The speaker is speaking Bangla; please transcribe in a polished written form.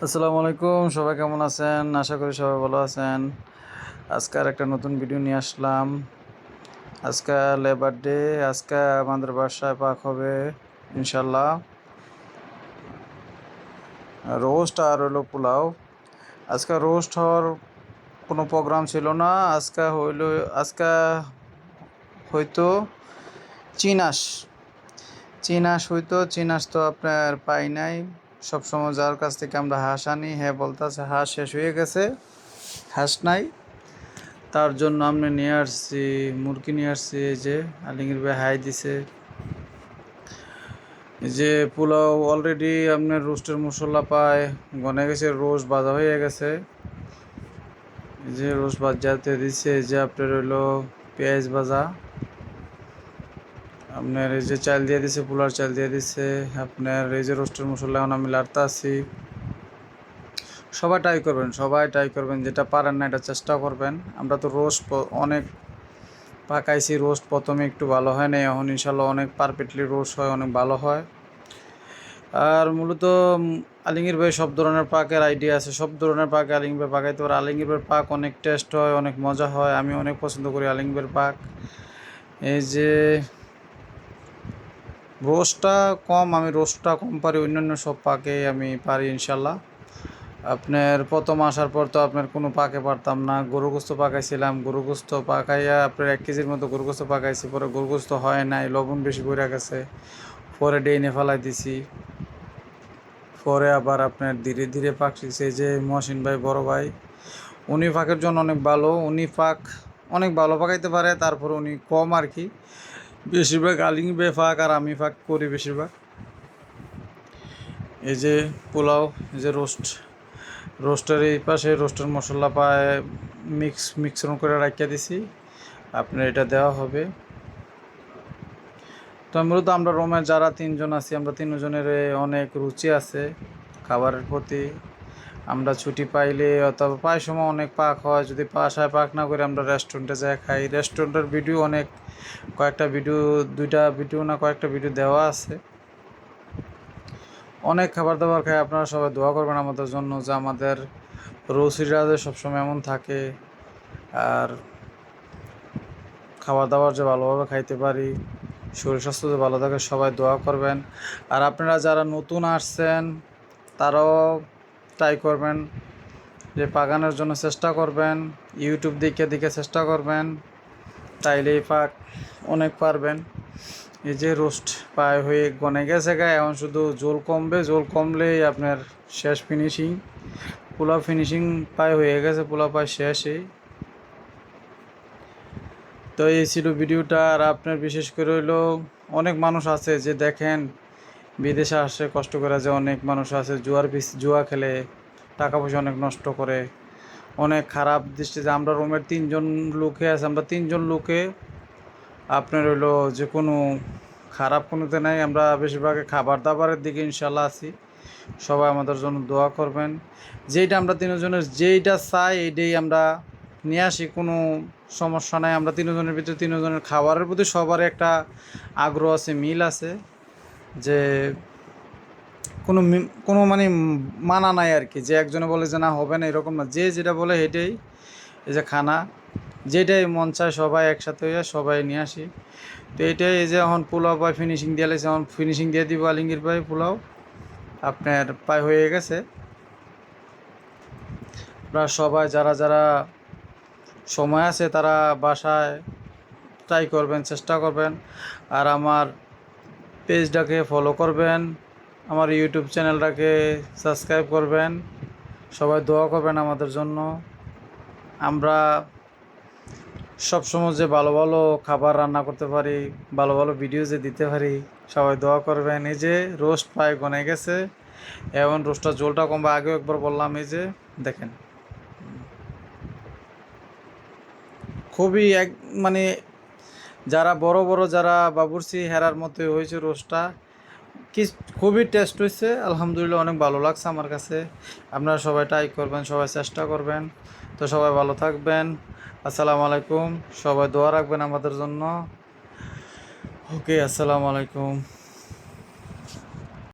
আসসালামু আলাইকুম, সবাই কেমন আছেন? আশা করি সবাই ভালো আছেন। আজকে আর একটা নতুন ভিডিও নিয়ে আসলাম। আজকে লেবার ডে। আজকে আমাদের বাসায় পাক হবে ইনশাল্লাহ রোস্ট আর হলো পোলাও। আজকে রোস্ট হওয়ার কোনো প্রোগ্রাম ছিল না। আজকে হয়তো চিনাস চিনাস হইতো। চিনাস তো আপনার পাই নাই। সবসময় যার কাছ থেকে আমরা হাঁস আনি, হ্যাঁ বলতেছে হাঁস শেষ হয়ে গেছে, হাঁস নাই। তার জন্য আমি নিয়ে আসছি মুরগি নিয়ে আসছি। এই যে আলিঙ্গির ভাই হাই দিছে। এই যে পোলাও অলরেডি আপনার রোস্টের মশলা পায় গনে গেছে, রোস্ট ভাজা হয়ে গেছে। এই যে রোস্ট ভাজাতে দিচ্ছে। এই যে আপনার হইলো পেঁয়াজ ভাজা। আপনার এই যে চাল দিয়ে দিছে, পোলার চাল দিয়ে দিছে। আপনার এই যে রোস্টের মশলা এখন আমি লাড়তে আছি। সবাই ট্রাই করবেন, যেটা পারেন না এটা চেষ্টা করবেন। আমরা তো রোস্ট অনেক পাকাইছি। রোস্ট প্রথমে একটু ভালো হয় না, এখন ইনশাল্লাহ অনেক পারফেক্টলি রোস্ট হয়, অনেক ভালো হয়। আর মূলত আলিঙ্গির ভাই সব ধরনের পাকের আইডিয়া আছে, সব ধরনের পাক আলিঙ্গির ভাই পাকাইতে পারে। আলিঙ্গির ভাইয়ের পাক অনেক টেস্ট হয়, অনেক মজা হয়। আমি অনেক পছন্দ করি আলিঙ্গির ভাইয়ের পাক। এই যে আমি রোস্টটা কম পারি, অন্যান্য সব পাকে আমি পারি ইনশাল্লাহ। আপনার প্রথম আসার পর তো আপনার কোনো পাকে পারতাম না। গরু গোস্ত পাকাইছিলাম, গরু গোস্ত পাকাইয়া আপনার 1 কেজির মতো গরু গোস্ত পাকাইছি। পরে গরু গোস্ত হয় নাই, লবণ বেশি পড়ে গেছে। পরে ডেইনে ফেলাই দিছি। পরে আবার আপনার ধীরে ধীরে পাক শিখছে। যে মহসিন ভাই, বড় ভাই, উনি পাকের জন্য অনেক ভালো। উনি পাক অনেক ভালো পাকাইতে পারে, তারপর উনি কম আর কি। বেশিরভাগ আলিঙ্গি ভাই পাক আর আমি পাক করি বেশিরভাগ। এই যে পোলাও, এই যে রোস্টের এই পাশে রোস্টের মশলা পায় মিক্সরন করে রাখিয়া দিছি। আপনার এটা দেওয়া হবে। তো মূলত আমরা রোমের যারা 3 জন আছি, আমরা 3জনের অনেক রুচি আছে খাবারের প্রতি। আমরা ছুটি পাইলে অথবা প্রায় সময় অনেক পাক হয়। যদি বাসায় পাক না করে আমরা রেস্টুরেন্টে যাই খাই। রেস্টুরেন্টের ভিডিও অনেক, কয়েকটা ভিডিও, 2টা ভিডিও না কয়েকটা ভিডিও দেওয়া আছে। অনেক খাবার দাবার খাই। আপনারা সবাই দোয়া করবেন আমাদের জন্য, যে আমাদের রুচিরা যে সবসময় এমন থাকে, আর খাবার দাবার যে ভালোভাবে খাইতে পারি, শরীর স্বাস্থ্য যে ভালো থাকে। সবাই দোয়া করবেন। আর আপনারা যারা নতুন আসছেন তারাও ট্রাই করবেন, যে পাকানোর জন্য চেষ্টা করবেন। ইউটিউব দেখে দেখে চেষ্টা করবেন, তাইলেই পাক অনেক পারবেন। এই যে রোস্ট প্রায় হয়ে গনে গেছে গায়ে, এখন শুধু জল কমবে। জল কমলেই আপনার শেষ ফিনিশিং। পোলাও ফিনিশিং প্রায় হয়ে গেছে, পোলাও প্রায় শেষই। তো এই ছিল ভিডিওটা। আর আপনার বিশেষ করে হইলো অনেক মানুষ আছে যে দেখেন বিদেশে আসে কষ্ট করে, যে অনেক মানুষ আছে জুয়া খেলে টাকা পয়সা অনেক নষ্ট করে, অনেক খারাপ দৃষ্টিতে। আমরা রুমের 3জন লোকে আছে, আমরা 3জন লোকে আপনার হইলো যে কোনো খারাপ কোনোতে নাই। আমরা বেশিরভাগ খাবার দাবারের দিকে ইনশাল্লাহ আছি। সবাই আমাদের জন্য দোয়া করবেন। যেইটা আমরা 3জনের যেইটা চাই এইটাই আমরা নিয়ে আসি, কোনো সমস্যা নাই। আমরা 3জনের ভিতরে 3জনের খাবারের প্রতি সবারই একটা আগ্রহ আছে, মিল আছে। যে কোনো মানে মানা নাই আর কি, যে একজনে বলে যে না হবে না, এরকম না। যে যেটা বলে সেটাই। এই যে খানা যেটাই মন চায় সবাই একসাথে হয়ে সবাই নিয়ে আসি। তো এইটাই। এই যে এখন পোলাও পায় ফিনিশিং দিয়ে লাগছে, এখন ফিনিশিং দিয়ে দিব আলিঙ্গির পায় পোলাও আপনার পায় হয়ে গেছে। আপনারা সবাই যারা যারা সময় আছে তারা বাসায় ট্রাই করবেন, চেষ্টা করবেন। আর আমার পেজটাকে ফলো করবেন, আমার ইউটিউব চ্যানেলটাকে সাবস্ক্রাইব করবেন। সবাই দোয়া করবেন আমাদের জন্য। আমরা সবসময় যে ভালো ভালো খাবার রান্না করতে পারি, ভালো ভালো ভিডিও যে দিতে পারি, সবাই দোয়া করবেন। এই যে রোস্ট প্রায় গনে গেছে, এখন রোস্টটা ঝোলটা কমবে। আগেও একবার বললাম, এই যে দেখেন খুবই মানে যারা বড় বড় যারা বাবুর্চি হেরার মতো হয়েছে রোস্টটা। কি খুবই টেস্ট হয়েছে আলহামদুলিল্লাহ, অনেক ভালো লাগছে আমার কাছে। আপনারা সবাই ট্রাই করবেন, সবাই চেষ্টা করবেন। তো সবাই ভালো থাকবেন। আসসালামু আলাইকুম। সবাই দোয়া রাখবেন আমাদের জন্য। ওকে, আসসালামু আলাইকুম।